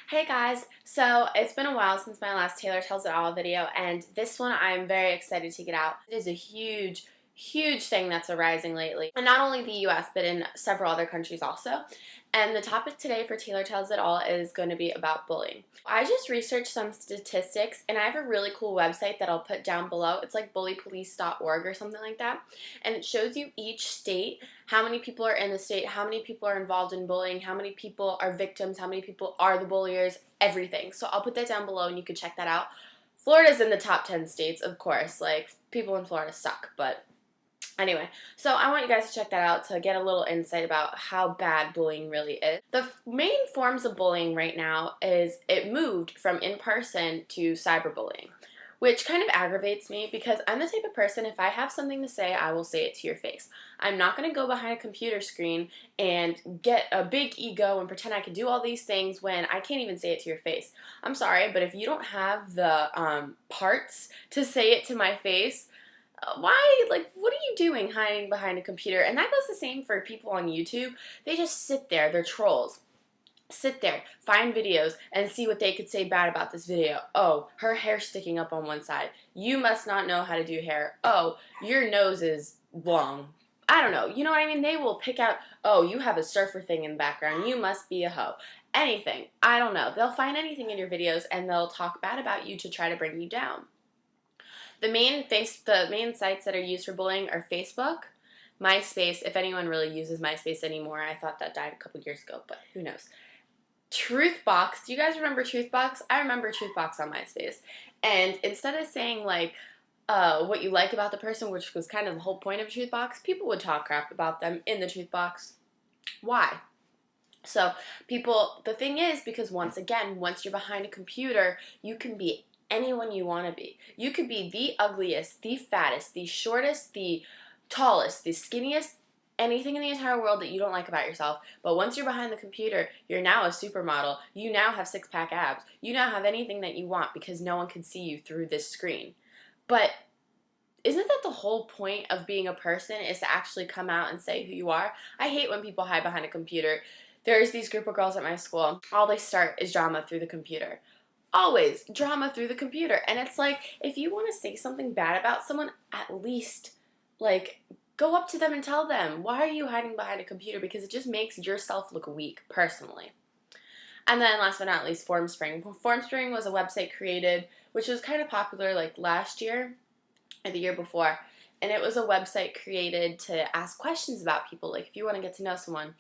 Hey guys, so it's been a while since my last Taylor Tells It All video, and this one I'm very excited to get out. It is a huge thing that's arising lately, and not only the US, but in several other countries also. And the topic today for Taylor Tells It All is going to be about bullying. I just researched some statistics, and I have a really cool website that I'll put down below. It's like bullypolice.org or something like that, and it shows you each state, how many people are in the state, how many people are involved in bullying, how many people are victims, how many people are the bulliers, everything. So I'll put that down below and you can check that out. Florida's in the top 10 states, of course. Like, people in Florida suck, but anyway, so I want you guys to check that out to get a little insight about how bad bullying really is. The main forms of bullying right now is it moved from in-person to cyberbullying, which kind of aggravates me because I'm the type of person, if I have something to say, I will say it to your face. I'm not going to go behind a computer screen and get a big ego and pretend I can do all these things when I can't even say it to your face. I'm sorry, but if you don't have the parts to say it to my face, why, like, what are you doing hiding behind a computer? And that goes the same for people on YouTube. They just sit there. They're trolls. Sit there, find videos, and see what they could say bad about this video. Oh, her hair's sticking up on one side. You must not know how to do hair. Oh, your nose is long. I don't know. You know what I mean? They will pick out, oh, you have a surfer thing in the background. You must be a hoe. Anything. I don't know. They'll find anything in your videos, and they'll talk bad about you to try to bring you down. The main sites that are used for bullying are Facebook, MySpace, if anyone really uses MySpace anymore. I thought that died a couple years ago, but who knows. Truthbox. Do you guys remember Truthbox? I remember Truthbox on MySpace. And instead of saying, like, what you like about the person, which was kind of the whole point of Truthbox, people would talk crap about them in the Truthbox. Why? So, the thing is, because once you're behind a computer, you can be anyone you want to be. You could be the ugliest, the fattest, the shortest, the tallest, the skinniest, anything in the entire world that you don't like about yourself. But once you're behind the computer, you're now a supermodel. You now have six-pack abs. You now have anything that you want because no one can see you through this screen. But isn't that the whole point of being a person, is to actually come out and say who you are? I hate when people hide behind a computer. There's these group of girls at my school. All they start is drama through the computer. Always drama through the computer. And it's like, if you want to say something bad about someone, at least, like, go up to them and tell them, why are you hiding behind a computer? Because it just makes yourself look weak, personally. And then last but not least, Formspring. Formspring was a website created, which was kind of popular like last year or the year before. And it was a website created to ask questions about people, like if you want to get to know someone.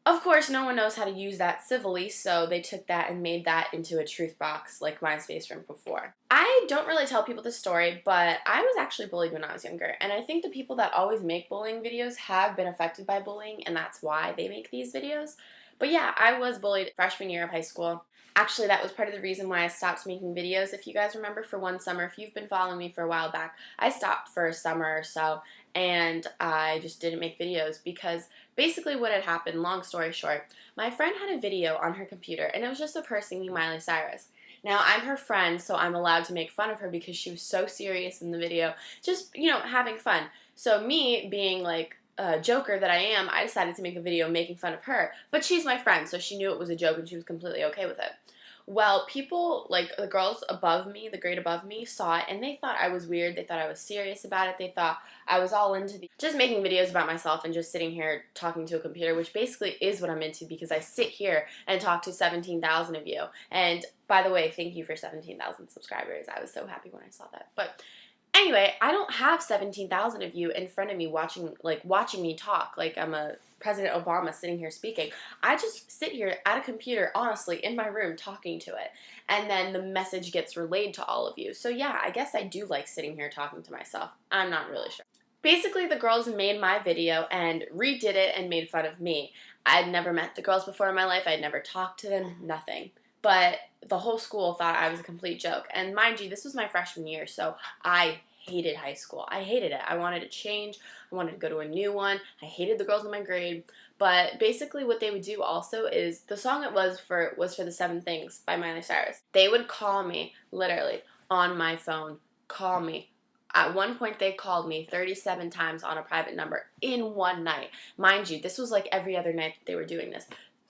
Of course, no one knows how to use that civilly, so they took that and made that into a truth box like MySpace from before. I don't really tell people this story, but I was actually bullied when I was younger, and I think the people that always make bullying videos have been affected by bullying, and that's why they make these videos. But yeah, I was bullied freshman year of high school. Actually, that was part of the reason why I stopped making videos. If you guys remember, for one summer, if you've been following me for a while back, I stopped for a summer or so, and I just didn't make videos because basically what had happened, long story short, my friend had a video on her computer, and it was just of her singing Miley Cyrus. Now, I'm her friend, so I'm allowed to make fun of her because she was so serious in the video, just, you know, having fun. So me, being like a joker that I am, I decided to make a video making fun of her. But she's my friend, so she knew it was a joke and she was completely okay with it. Well, people, like the girls above me, the grade above me, saw it and they thought I was weird. They thought I was serious about it. They thought I was all into just making videos about myself and just sitting here talking to a computer, which basically is what I'm into because I sit here and talk to 17,000 of you. And by the way, thank you for 17,000 subscribers. I was so happy when I saw that. But anyway, I don't have 17,000 of you in front of me watching me talk like I'm a President Obama sitting here speaking. I just sit here at a computer, honestly, in my room talking to it. And then the message gets relayed to all of you. So yeah, I guess I do like sitting here talking to myself. I'm not really sure. Basically, the girls made my video and redid it and made fun of me. I'd never met the girls before in my life. I'd never talked to them, nothing. But the whole school thought I was a complete joke. And mind you, this was my freshman year, so I hated high school. I hated it. I wanted to change. I wanted to go to a new one. I hated the girls in my grade. But basically what they would do also is, the song it was for the 7 Things by Miley Cyrus. They would call me, literally, on my phone. Call me. At one point, they called me 37 times on a private number in one night. Mind you, this was like every other night that they were doing this.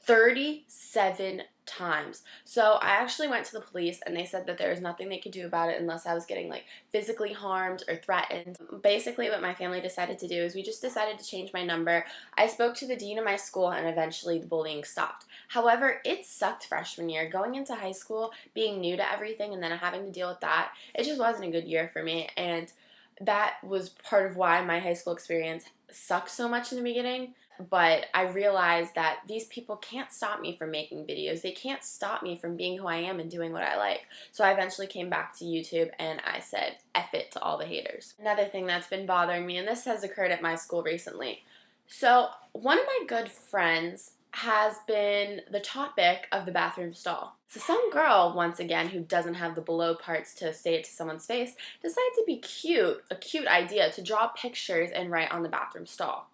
37 times. So I actually went to the police and they said that there was nothing they could do about it unless I was getting like physically harmed or threatened. Basically what my family decided to do is we just decided to change my number. I spoke to the dean of my school and eventually the bullying stopped. However, it sucked freshman year. Going into high school, being new to everything and then having to deal with that, it just wasn't a good year for me, and that was part of why my high school experience sucked so much in the beginning. But I realized that these people can't stop me from making videos. They can't stop me from being who I am and doing what I like. So I eventually came back to YouTube and I said, F it to all the haters. Another thing that's been bothering me, and this has occurred at my school recently. So one of my good friends has been the topic of the bathroom stall. So some girl, once again, who doesn't have the below parts to say it to someone's face, decides to be cute, a cute idea, to draw pictures and write on the bathroom stall.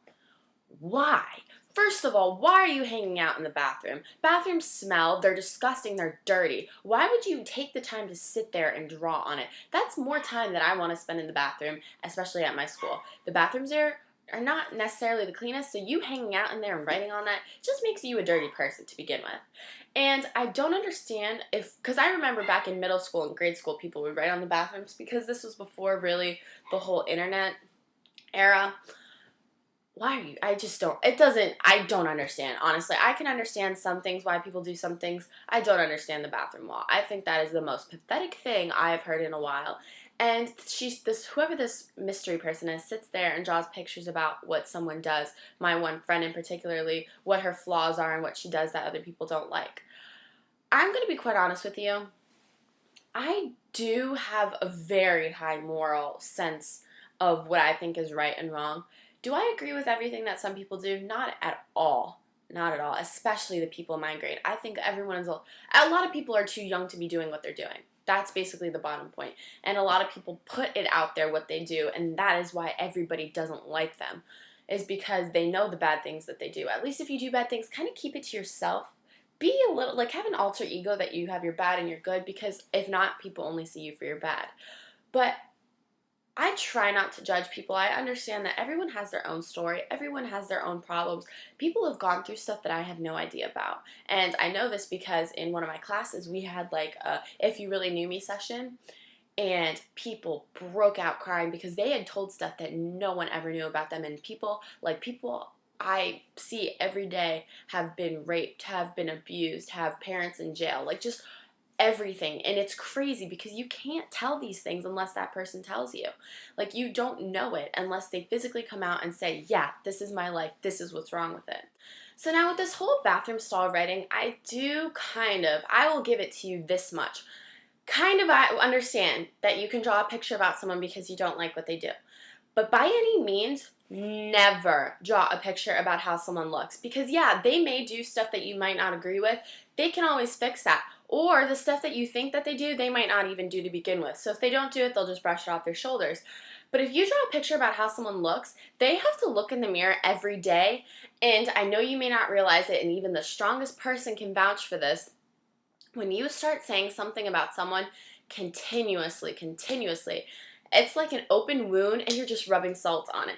Why? First of all, why are you hanging out in the bathroom? Bathrooms smell, they're disgusting, they're dirty. Why would you take the time to sit there and draw on it? That's more time that I want to spend in the bathroom, especially at my school. The bathrooms there are not necessarily the cleanest, so you hanging out in there and writing on that just makes you a dirty person to begin with. And I don't understand because I remember back in middle school and grade school, people would write on the bathrooms because this was before really the whole internet era. Why are you, I don't understand, honestly. I can understand some things, why people do some things. I don't understand the bathroom wall. I think that is the most pathetic thing I've heard in a while. And whoever this mystery person is sits there and draws pictures about what someone does, my one friend in particularly, what her flaws are and what she does that other people don't like. I'm going to be quite honest with you. I do have a very high moral sense of what I think is right and wrong. Do I agree with everything that some people do? Not at all. Not at all. Especially the people in my grade. I think a lot of people are too young to be doing what they're doing. That's basically the bottom point. And a lot of people put it out there what they do, and that is why everybody doesn't like them, is because they know the bad things that they do. At least if you do bad things, kind of keep it to yourself. Be a little, have an alter ego that you have your bad and your good, because if not, people only see you for your bad. But I try not to judge people. I understand that everyone has their own story. Everyone has their own problems. People have gone through stuff that I have no idea about. And I know this because in one of my classes, we had a If You Really Knew Me session. And people broke out crying because they had told stuff that no one ever knew about them. And people I see every day have been raped, have been abused, have parents in jail. Just everything. And it's crazy because you can't tell these things unless that person tells you. You don't know it unless they physically come out and say, yeah, this is my life, this is what's wrong with it. So now with this whole bathroom stall writing, I will give it to you this much. I understand that you can draw a picture about someone because you don't like what they do. But by any means, never draw a picture about how someone looks. Because yeah, they may do stuff that you might not agree with. They can always fix that. Or the stuff that you think that they do, they might not even do to begin with. So if they don't do it, they'll just brush it off their shoulders. But if you draw a picture about how someone looks, they have to look in the mirror every day. And I know you may not realize it, and even the strongest person can vouch for this. When you start saying something about someone continuously, it's like an open wound and you're just rubbing salt on it.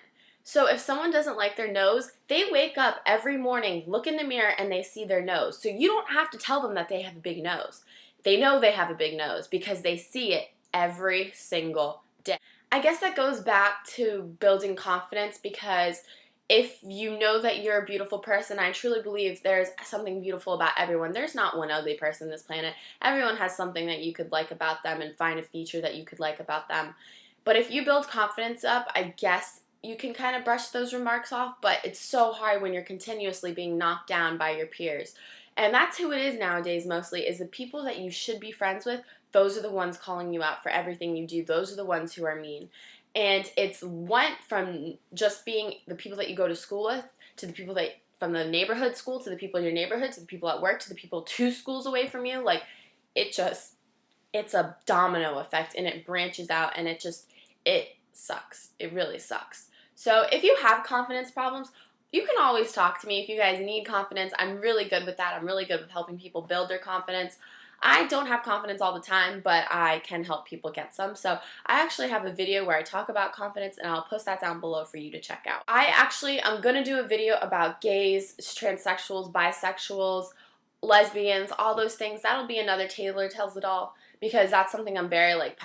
So if someone doesn't like their nose, they wake up every morning, look in the mirror, and they see their nose. So you don't have to tell them that they have a big nose. They know they have a big nose because they see it every single day. I guess that goes back to building confidence, because if you know that you're a beautiful person, I truly believe there's something beautiful about everyone. There's not one ugly person on this planet. Everyone has something that you could like about them and find a feature that you could like about them. But if you build confidence up, I guess you can kind of brush those remarks off, but it's so hard when you're continuously being knocked down by your peers. And that's who it is nowadays mostly, is the people that you should be friends with. Those are the ones calling you out for everything you do. Those are the ones who are mean. And it's went from just being the people that you go to school with, to the people that, from the neighborhood school, to the people in your neighborhood, to the people at work, to the people 2 schools away from you. It's a domino effect, and it branches out, and it sucks. It really sucks. So if you have confidence problems, you can always talk to me if you guys need confidence. I'm really good with that. I'm really good with helping people build their confidence. I don't have confidence all the time, but I can help people get some. So I actually have a video where I talk about confidence, and I'll post that down below for you to check out. I'm going to do a video about gays, transsexuals, bisexuals, lesbians, all those things. That'll be another Taylor Tells It All, because that's something I'm very like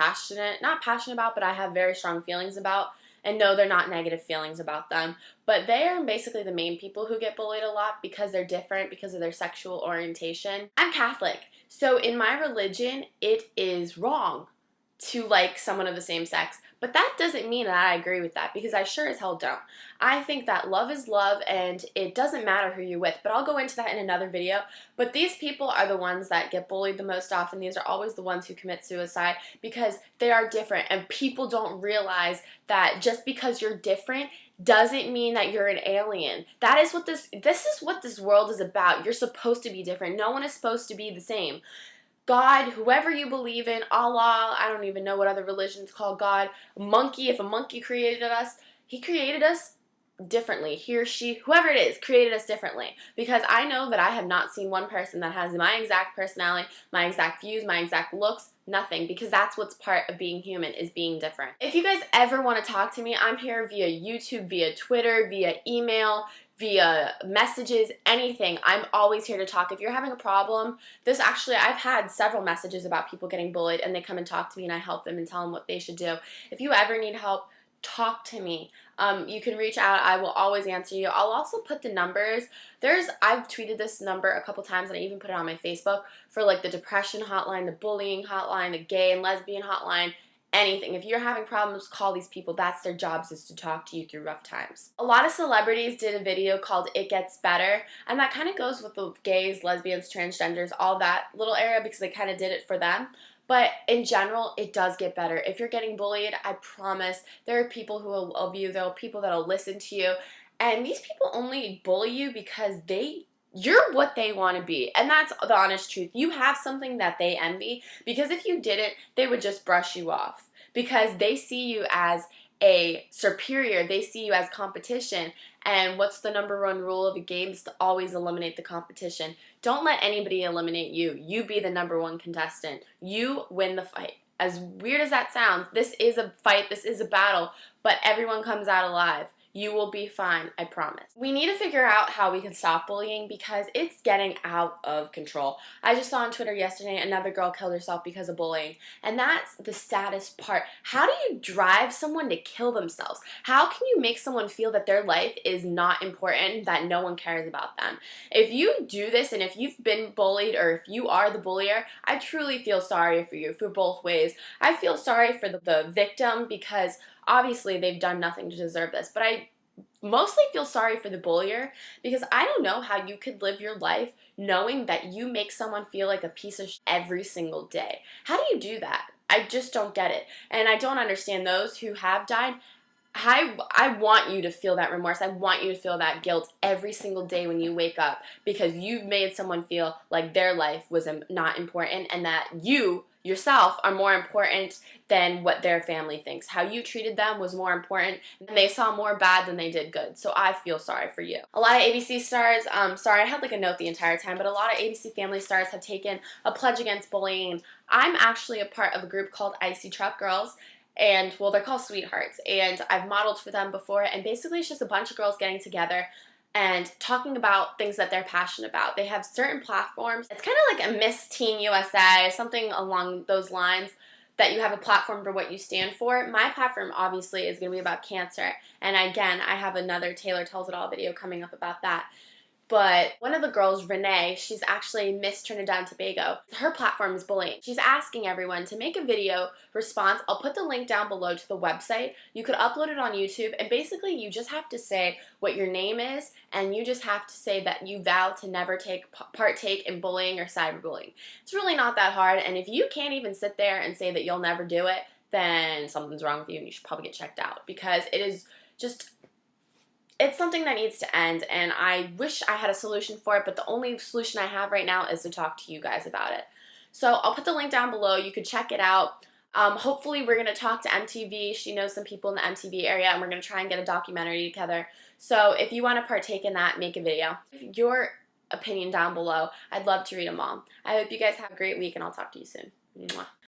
not passionate about, but I have very strong feelings about. And no, they're not negative feelings about them, but they are basically the main people who get bullied a lot because they're different, because of their sexual orientation. I'm Catholic, so in my religion, it is wrong to like someone of the same sex. But that doesn't mean that I agree with that, because I sure as hell don't. I think that love is love and it doesn't matter who you're with, but I'll go into that in another video. But these people are the ones that get bullied the most often. These are always the ones who commit suicide because they are different, and people don't realize that just because you're different doesn't mean that you're an alien. That is what this is what this world is about. You're supposed to be different. No one is supposed to be the same. God, whoever you believe in, Allah, I don't even know what other religions call God, monkey, if a monkey created us, he created us differently. He or she, whoever it is, created us differently. Because I know that I have not seen one person that has my exact personality, my exact views, my exact looks, nothing. Because that's what's part of being human, is being different. If you guys ever want to talk to me, I'm here via YouTube, via Twitter, via email, via messages, anything. I'm always here to talk. If you're having a problem, I've had several messages about people getting bullied, and they come and talk to me and I help them and tell them what they should do. If you ever need help, talk to me. You can reach out. I will always answer you. I'll also put the numbers. I've tweeted this number a couple times, and I even put it on my Facebook, for like the depression hotline, the bullying hotline, the gay and lesbian hotline, anything. If you're having problems, call these people. That's their jobs, is to talk to you through rough times. A lot of celebrities did a video called It Gets Better, and that kind of goes with the gays, lesbians, transgenders, all that little area, because they kind of did it for them. But in general, it does get better. If you're getting bullied, I promise there are people who will love you. There are people that will listen to you. And these people only bully you because you're what they want to be. And that's the honest truth. You have something that they envy, because if you didn't, they would just brush you off, because they see you as a superior. They see you as competition. And what's the number one rule of a game? Is to always eliminate the competition. Don't let anybody eliminate you. You be the number one contestant. You win the fight. As weird as that sounds, this is a fight, this is a battle, but everyone comes out alive. You will be fine, I promise. We need to figure out how we can stop bullying, because it's getting out of control. I just saw on Twitter yesterday another girl killed herself because of bullying, and that's the saddest part. How do you drive someone to kill themselves? How can you make someone feel that their life is not important, that no one cares about them? If you do this, and if you've been bullied, or if you are the bullier, I truly feel sorry for you, for both ways. I feel sorry for the victim, because obviously they've done nothing to deserve this, but I mostly feel sorry for the bullier, because I don't know how you could live your life knowing that you make someone feel like a piece of shit every single day. How do you do that? I just don't get it. And I don't understand those who have died. I want you to feel that remorse. I want you to feel that guilt every single day when you wake up, because you've made someone feel like their life was not important, and that you yourself are more important than what their family thinks. How you treated them was more important, and they saw more bad than they did good. So I feel sorry for you. A lot of ABC stars, sorry I had like a note the entire time, but a lot of ABC Family stars have taken a pledge against bullying. I'm actually a part of a group called Icy Truck Girls, and well, they're called Sweethearts, and I've modeled for them before, and basically it's just a bunch of girls getting together and talking about things that they're passionate about. They have certain platforms. It's kind of like a Miss Teen USA, something along those lines, that you have a platform for what you stand for. My platform obviously is going to be about cancer, and again, I have another Taylor Tells It All video coming up about that. But one of the girls, Renee, she's actually Miss Trinidad and Tobago. Her platform is bullying. She's asking everyone to make a video response. I'll put the link down below to the website. You could upload it on YouTube, and basically you just have to say what your name is, and you just have to say that you vow to never partake in bullying or cyberbullying. It's really not that hard, and if you can't even sit there and say that you'll never do it, then something's wrong with you and you should probably get checked out, because it is just... it's something that needs to end, and I wish I had a solution for it, but the only solution I have right now is to talk to you guys about it. So I'll put the link down below. You could check it out. Hopefully we're going to talk to MTV. She knows some people in the MTV area, and we're going to try and get a documentary together. So if you want to partake in that, make a video. Your opinion down below. I'd love to read them all. I hope you guys have a great week, and I'll talk to you soon. Mwah.